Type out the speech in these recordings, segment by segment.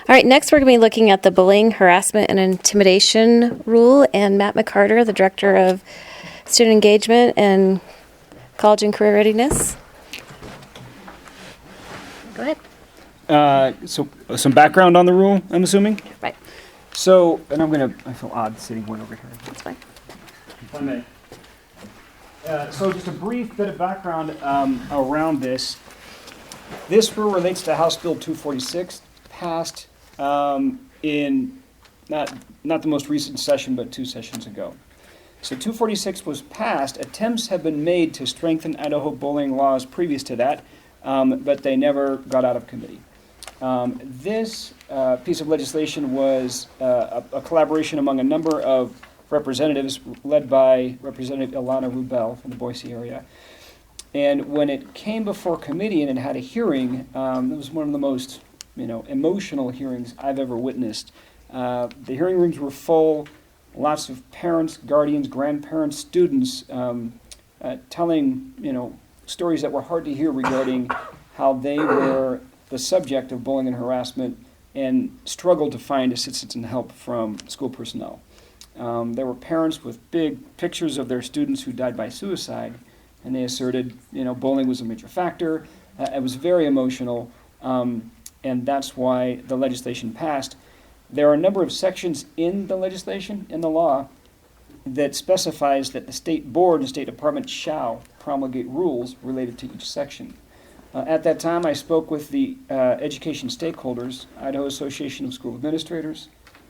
All right, next we're going to be looking at the bullying, harassment, and intimidation rule, and Matt McCarter, the Director of Student Engagement and College and Career Readiness. Go ahead. So some background on the rule, I'm assuming? Right. So, and I feel odd sitting way over here. That's fine. If I may. So just a brief bit of background around this. This rule relates to House Bill 246, passed in not the most recent session, but 2 sessions ago. So 246 was passed. Attempts have been made to strengthen Idaho bullying laws previous to that, but they never got out of committee. This piece of legislation was a collaboration among a number of representatives led by Representative Ilana Rubel from the Boise area. And when it came before committee and it had a hearing, it was one of the most emotional hearings I've ever witnessed. The hearing rooms were full, lots of parents, guardians, grandparents, students telling stories that were hard to hear regarding how they were the subject of bullying and harassment and struggled to find assistance and help from school personnel. There were parents with big pictures of their students who died by suicide, and they asserted, bullying was a major factor. It was very emotional, and that's why the legislation passed. There are a number of sections in the legislation, in the law, that specifies that the state board and state department shall promulgate rules related to each section. At that time, I spoke with the education stakeholders, Idaho Association of School Administrators,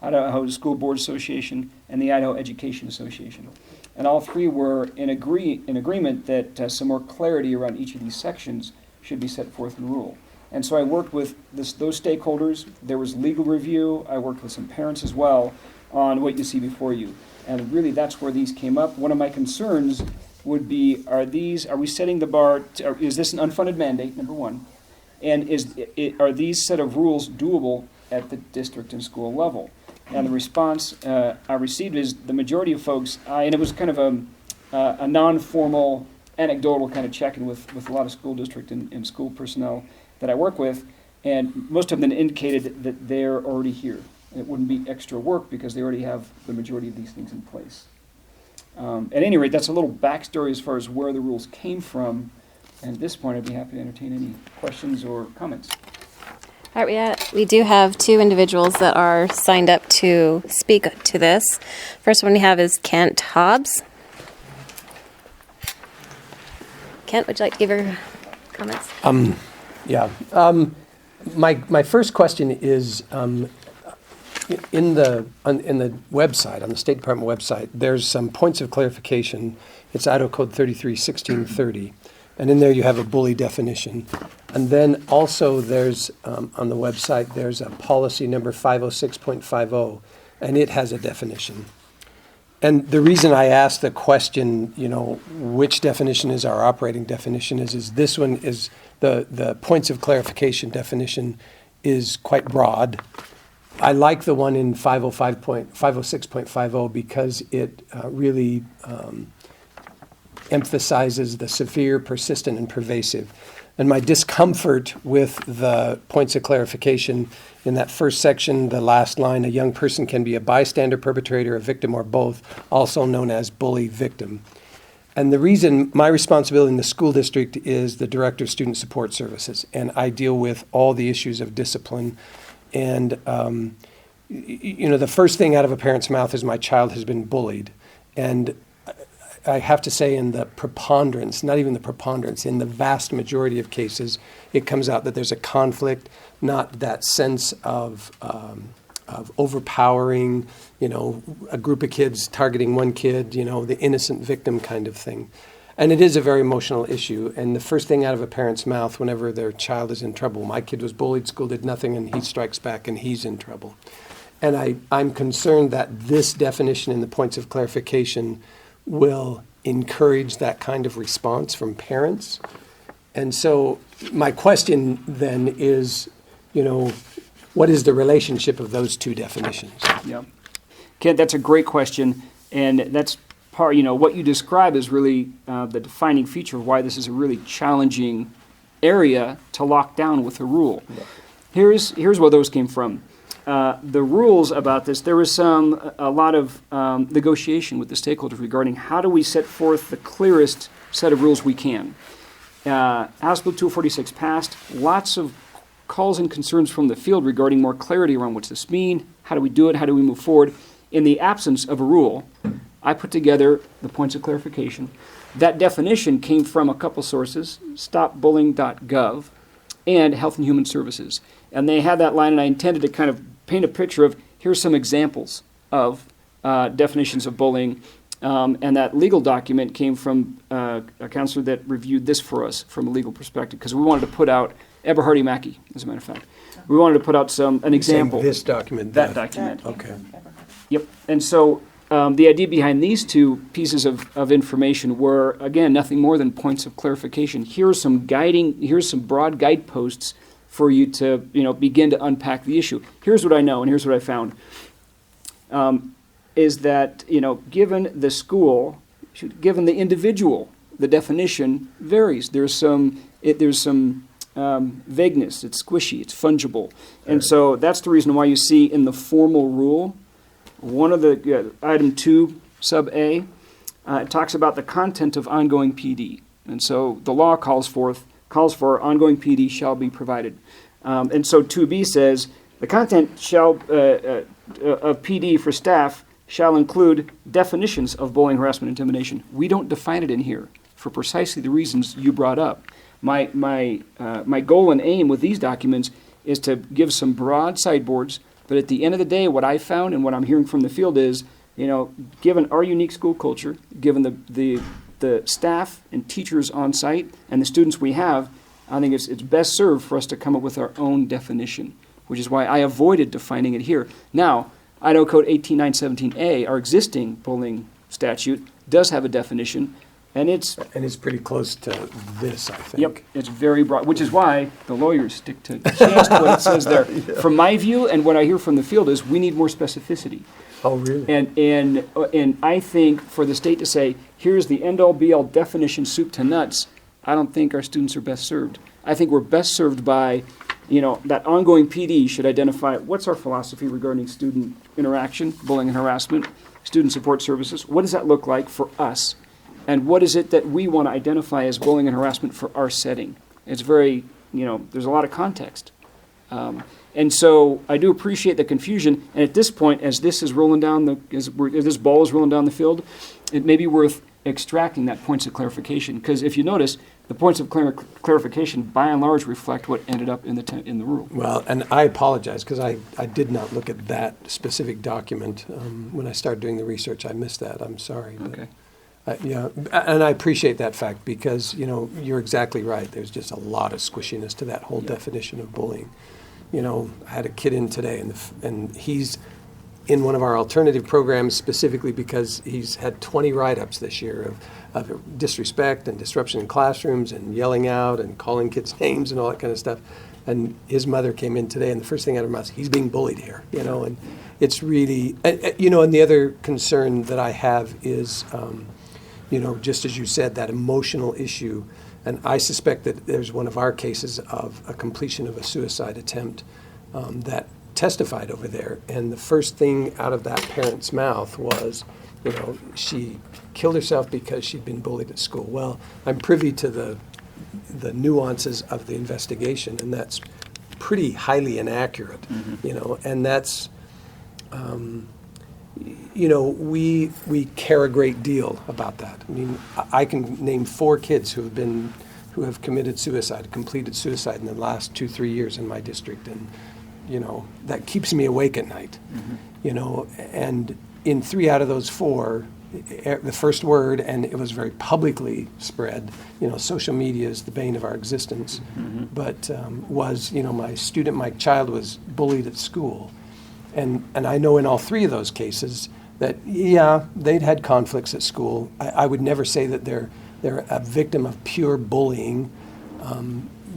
Idaho School Board Association, and the Idaho Education Association. And all three were in agreement that some more clarity around each of these sections should be set forth in rule. And so I worked with those stakeholders. There was legal review. I worked with some parents as well on what you see before you. And really that's where these came up. One of my concerns would be, are we setting the bar, is this an unfunded mandate, number one? And are these set of rules doable at the district and school level? And the response I received is the majority of folks, and it was kind of a non-formal, anecdotal kind of check-in with a lot of school district and school personnel that I work with, and most of them indicated that they're already here. It wouldn't be extra work because they already have the majority of these things in place. At any rate, that's a little backstory as far as where the rules came from. And at this point, I'd be happy to entertain any questions or comments. All right, we do have 2 individuals that are signed up to speak to this. First one we have is Kent Hobbs. Kent, would you like to give your comments? My first question is, in the website, on the State Department website, there's some points of clarification. It's Idaho Code 33-1630. And in there you have a bully definition. And then also there's, on the website, there's a policy number 506.50, and it has a definition. And the reason I asked the question, which definition is our operating definition is this one is the points of clarification definition is quite broad. I like the one in 506.50 because it really emphasizes the severe, persistent, and pervasive. And my discomfort with the points of clarification in that first section, the last line, a young person can be a bystander, perpetrator, a victim, or both, also known as bully victim. And the reason my responsibility in the school district is the Director of Student Support Services, and I deal with all the issues of discipline. And, the first thing out of a parent's mouth is my child has been bullied. And I have to say in the preponderance, not even the preponderance, in the vast majority of cases, it comes out that there's a conflict, not that sense of overpowering, a group of kids targeting one kid, the innocent victim kind of thing. And it is a very emotional issue. And the first thing out of a parent's mouth whenever their child is in trouble, my kid was bullied, school did nothing, and he strikes back and he's in trouble. And I'm concerned that this definition in the points of clarification will encourage that kind of response from parents. And so my question then is, what is the relationship of those 2 definitions? Yeah. Kent, that's a great question. And that's part, what you describe is really the defining feature of why this is a really challenging area to lock down with a rule. Here's where those came from. The rules about this, there was a lot of negotiation with the stakeholders regarding how do we set forth the clearest set of rules we can. House Bill 246 passed, lots of calls and concerns from the field regarding more clarity around what's this mean, how do we do it, how do we move forward. In the absence of a rule, I put together the points of clarification. That definition came from a couple sources, stopbullying.gov and Health and Human Services. And they had that line, and I intended to kind of paint a picture of here's some examples of definitions of bullying. And that legal document came from a counselor that reviewed this for us from a legal perspective, because we wanted to put out, Eberhardy Mackey, as a matter of fact. We wanted to put out an example. This document? That document. Okay. Yep. And so the idea behind these two pieces of information were, again, nothing more than points of clarification. Here's some broad guideposts for you to, begin to unpack the issue. Here's what I know, and here's what I found. Is that, given the school, given the individual, the definition varies. There's some vagueness. It's squishy. It's fungible. And so that's the reason why you see in the formal rule, one of the, item 2, sub A, it talks about the content of ongoing PD. And so the law calls for ongoing PD shall be provided. And so 2B says the content of PD for staff shall include definitions of bullying, harassment, intimidation. We don't define it in here for precisely the reasons you brought up. My goal and aim with these documents is to give some broad sideboards, but at the end of the day, what I found and what I'm hearing from the field is, given our unique school culture, given the staff and teachers on site and the students we have, I think it's best served for us to come up with our own definition, which is why I avoided defining it here. Now, Idaho Code 18917A, our existing bullying statute, does have a definition, and it's pretty close to this, I think. Yep, it's very broad, which is why the lawyers stick to just what it says there. Yeah. From my view, and what I hear from the field is we need more specificity. Oh, really? And I think for the state to say, here's the end-all be-all definition, soup to nuts, I don't think our students are best served. I think we're best served by, that ongoing PD should identify what's our philosophy regarding student interaction, bullying and harassment, student support services. What does that look like for us? And what is it that we want to identify as bullying and harassment for our setting? It's very, there's a lot of context. And so I do appreciate the confusion. And at this point, as this is rolling down as this ball is rolling down the field, it may be worth extracting that points of clarification. Because if you notice, the points of clarification, by and large, reflect what ended up in the rule. Well, and I apologize because I did not look at that specific document when I started doing the research. I missed that. I'm sorry. Okay. Yeah, and I appreciate that fact because, you're exactly right. There's just a lot of squishiness to that whole definition of bullying. I had a kid in today, and he's in one of our alternative programs specifically because he's had 20 write-ups this year of disrespect and disruption in classrooms and yelling out and calling kids names and all that kind of stuff. And his mother came in today, and the first thing out of her mouth, he's being bullied here, and it's really, and the other concern that I have is, just as you said, that emotional issue. And I suspect that there's one of our cases of a completion of a suicide attempt that testified over there. And the first thing out of that parent's mouth was, she killed herself because she'd been bullied at school. Well, I'm privy to the nuances of the investigation, and that's pretty highly inaccurate, and that's, we care a great deal about that. I mean, I can name 4 kids who have committed suicide, completed suicide in the last 2-3 years in my district, and that keeps me awake at night. And in 3 out of those 4, the first word, and it was very publicly spread, social media is the bane of our existence, but was, my child was bullied at school. And I know in all 3 of those cases that, they'd had conflicts at school. I would never say that they're a victim of pure bullying,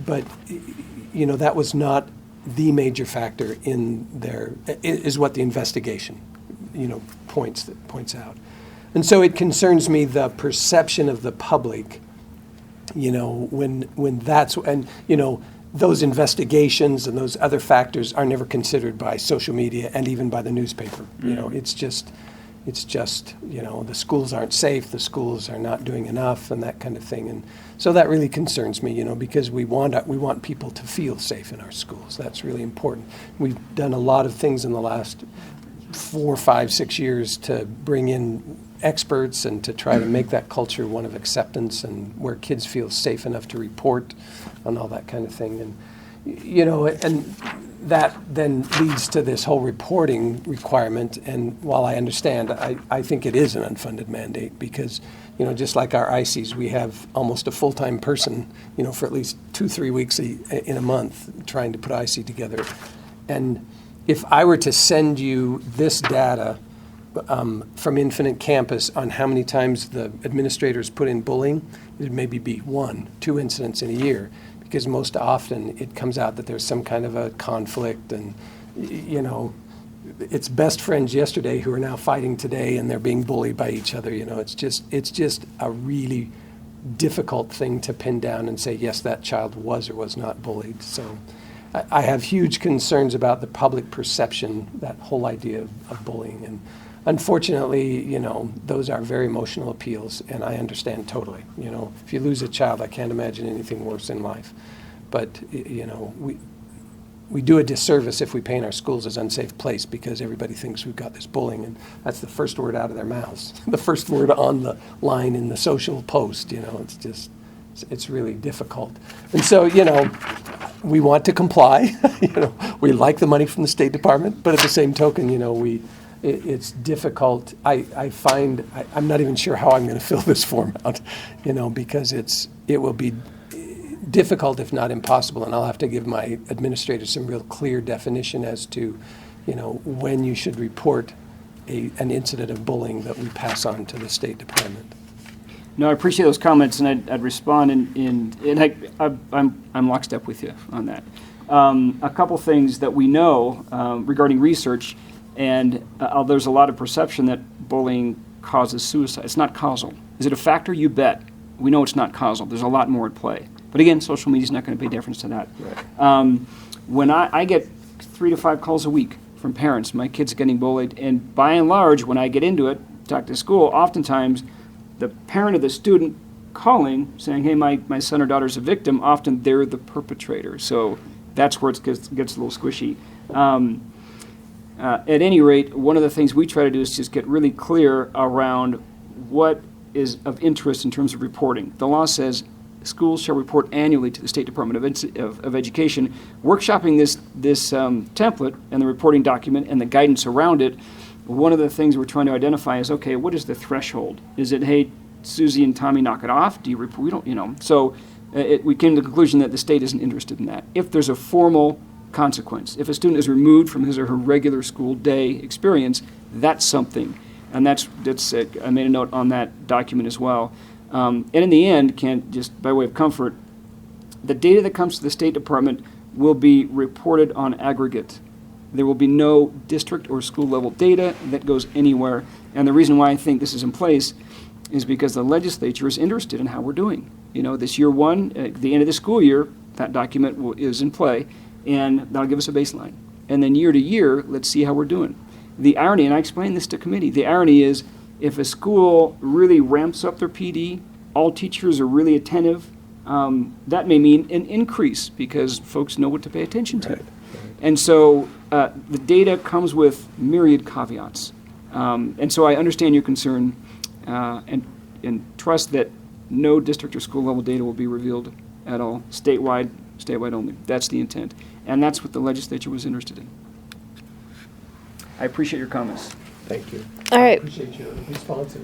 but, that was not the major factor in is what the investigation, points out. And so it concerns me the perception of the public, when that's, and, those investigations and those other factors are never considered by social media and even by the newspaper. You know, it's just, you know, the schools aren't safe, the schools are not doing enough, and that kind of thing. And so that really concerns me, you know, because we want people to feel safe in our schools. That's really important. We've done a lot of things in the last 4, 5, 6 years to bring in experts and to try to make that culture one of acceptance and where kids feel safe enough to report and all that kind of thing. And, you know, and that then leads to this whole reporting requirement. And while I understand, I think it is an unfunded mandate because, you know, just like our ICs, we have almost a full-time person, you know, for at least 2-3 weeks in a month trying to put IC together. And if I were to send you this data from Infinite Campus on how many times the administrators put in bullying, it would maybe be 1-2 incidents in a year, because most often it comes out that there's some kind of a conflict, and you know, it's best friends yesterday who are now fighting today, and they're being bullied by each other. You know, it's just a really difficult thing to pin down and say, yes, that child was or was not bullied. So I have huge concerns about the public perception, that whole idea of bullying. And unfortunately, you know, those are very emotional appeals, and I understand totally. You know, if you lose a child, I can't imagine anything worse in life. But, you know, we do a disservice if we paint our schools as unsafe place because everybody thinks we've got this bullying, and that's the first word out of their mouths, the first word on the line in the social post. You know, it's just, it's really difficult. And so, you know, we want to comply. You know, we like the money from the State Department, but at the same token, you know, it's difficult. I find I'm not even sure how I'm going to fill this form out, you know, because it will be difficult, if not impossible, and I'll have to give my administrators some real clear definition as to, you know, when you should report an incident of bullying that we pass on to the State Department. No, I appreciate those comments, and I'd respond, and I'm lockstep with you on that. A couple things that we know regarding research, and there's a lot of perception that bullying causes suicide. It's not causal. Is it a factor? You bet. We know it's not causal. There's a lot more at play. But again, social media is not going to pay difference to that. Right. When I get 3 to 5 calls a week from parents, my kid's getting bullied, and by and large, when I get into it, talk to school, oftentimes the parent of the student calling, saying, hey, my son or daughter's a victim, often they're the perpetrator. So that's where it gets a little squishy. At any rate, one of the things we try to do is just get really clear around what is of interest in terms of reporting. The law says schools shall report annually to the State Department of Education. Workshopping this template and the reporting document and the guidance around it, one of the things we're trying to identify is, okay, what is the threshold? Is it, hey, Susie and Tommy, knock it off? Do you report? We don't, you know. So we came to the conclusion that the state isn't interested in that. If there's a formal consequence, if a student is removed from his or her regular school day experience, that's something. And that's I made a note on that document as well. And in the end, just by way of comfort, the data that comes to the State Department will be reported on aggregate. There will be no district or school level data that goes anywhere. And the reason why I think this is in place is because the legislature is interested in how we're doing. You know, this year one, at the end of the school year, that document is in play, and that'll give us a baseline. And then year to year, let's see how we're doing. The irony, and I explained this to committee, the irony is if a school really ramps up their PD, all teachers are really attentive, that may mean an increase because folks know what to pay attention to. Right. And so the data comes with myriad caveats. And so I understand your concern and trust that no district or school level data will be revealed at all, statewide only. That's the intent. And that's what the legislature was interested in. I appreciate your comments. Thank you. All right. I appreciate your response.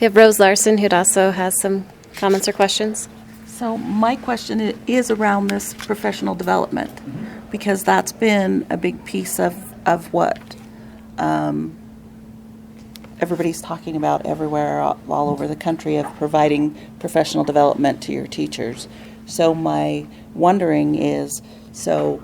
We have Rose Larson, who also has some comments or questions. So my question is around this professional development, because that's been a big piece of what everybody's talking about everywhere, all over the country, of providing professional development to your teachers. So my wondering is, so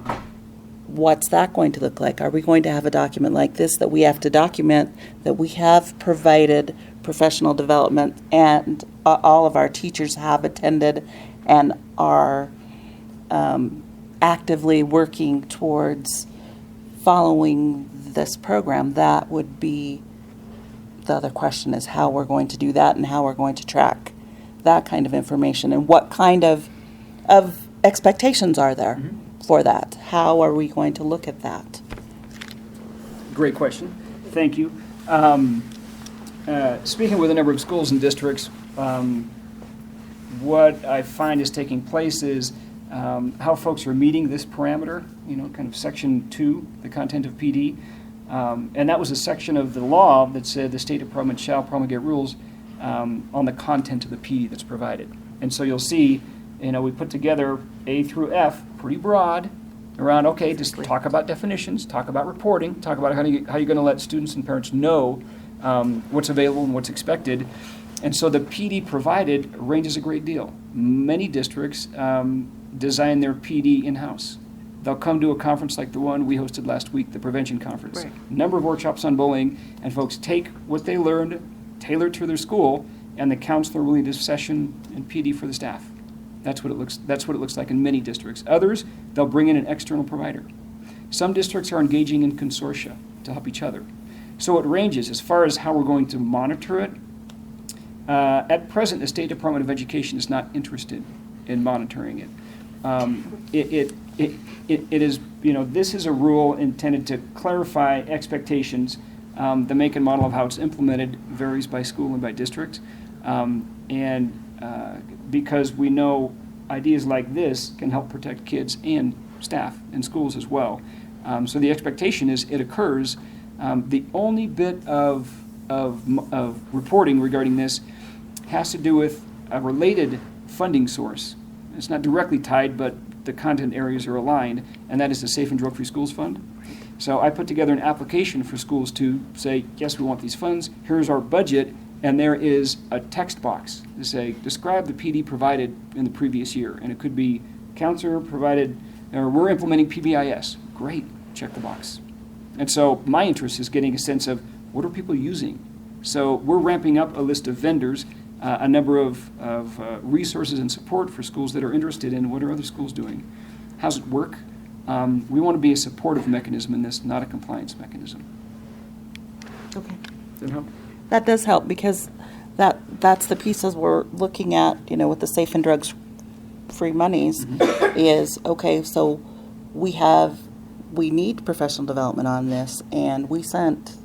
what's that going to look like? Are we going to have a document like this that we have to document that we have provided professional development and all of our teachers have attended and are actively working towards following this program, that would be the other question, is how we're going to do that and how we're going to track that kind of information and what kind of expectations are there for that? How are we going to look at that? Great question. Thank you. Speaking with a number of schools and districts, what I find is taking place is how folks are meeting this parameter, kind of section 2, the content of PD. And that was a section of the law that said the State Department shall promulgate rules on the content of the PD that's provided. And so you'll see, we put together A through F, pretty broad, around, okay, just talk about definitions, talk about reporting, talk about how you're going to let students and parents know what's available and what's expected. And so the PD provided ranges a great deal. Many districts design their PD in-house. They'll come to a conference like the one we hosted last week, the prevention conference. Right. Number of workshops on bullying, and folks take what they learned, tailor it to their school, and the counselor will lead a session in PD for the staff. That's what it looks like in many districts. Others, they'll bring in an external provider. Some districts are engaging in consortia to help each other. So it ranges as far as how we're going to monitor it. At present, the State Department of Education is not interested in monitoring it. It is, this is a rule intended to clarify expectations. The make and model of how it's implemented varies by school and by district. Because we know ideas like this can help protect kids and staff in schools as well. So the expectation is it occurs. The only bit of reporting regarding this has to do with a related funding source. It's not directly tied, but the content areas are aligned, and that is the Safe and Drug-Free Schools Fund. So I put together an application for schools to say, yes, we want these funds, here's our budget, and there is a text box to say, describe the PD provided in the previous year. And it could be counselor provided, or we're implementing PBIS. Great, check the box. And so my interest is getting a sense of what are people using. So we're ramping up a list of vendors, a number of resources and support for schools that are interested in what are other schools doing. How's it work? We want to be a supportive mechanism in this, not a compliance mechanism. Okay. Does that help? That does help, because that's the pieces we're looking at, with the safe and drugs free monies is, okay, so we need professional development on this, and we sent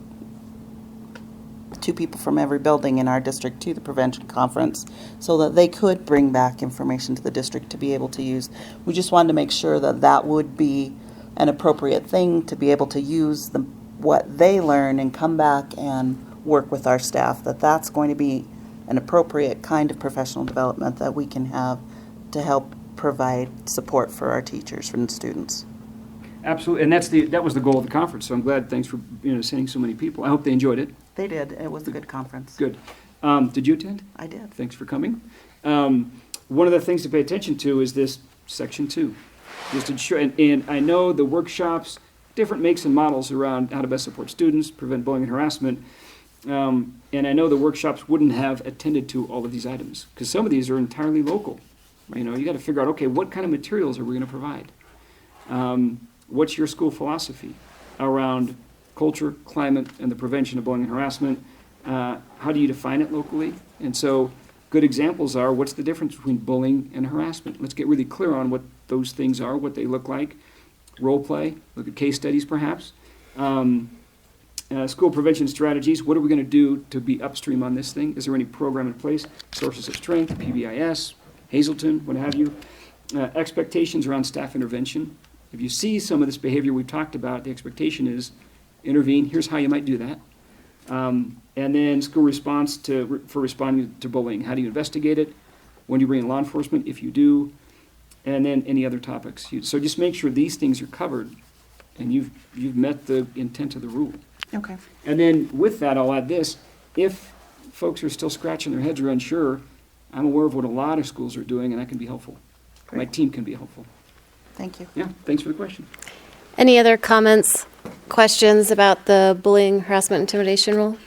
2 people from every building in our district to the prevention conference so that they could bring back information to the district to be able to use. We just wanted to make sure that that would be an appropriate thing to be able to use what they learn and come back and work with our staff, that's going to be an appropriate kind of professional development that we can have to help provide support for our teachers and students. Absolutely, and that was the goal of the conference. So I'm glad. Thanks for sending so many people. I hope they enjoyed it. They did. It was a good conference. Good. Did you attend? I did. Thanks for coming. One of the things to pay attention to is this section 2. Just ensure, and I know the workshops, different makes and models around how to best support students, prevent bullying and harassment. And I know the workshops wouldn't have attended to all of these items because some of these are entirely local. You got to figure out, okay, what kind of materials are we going to provide? What's your school philosophy around culture, climate, and the prevention of bullying and harassment? How do you define it locally? And so good examples are, what's the difference between bullying and harassment? Let's get really clear on what those things are, what they look like. Role play, look at case studies perhaps. School prevention strategies, what are we going to do to be upstream on this thing? Is there any program in place? Sources of strength, PBIS, Hazleton, what have you. Expectations around staff intervention. If you see some of this behavior we've talked about, the expectation is intervene. Here's how you might do that. And then school response for responding to bullying. How do you investigate it? When do you bring in law enforcement, if you do? And then any other topics. So just make sure these things are covered and you've met the intent of the rule. Okay. And then with that, I'll add this. If folks are still scratching their heads or unsure, I'm aware of what a lot of schools are doing, and I can be helpful. Great. My team can be helpful. Thank you. Yeah, thanks for the question. Any other comments, questions about the bullying, harassment, intimidation rule?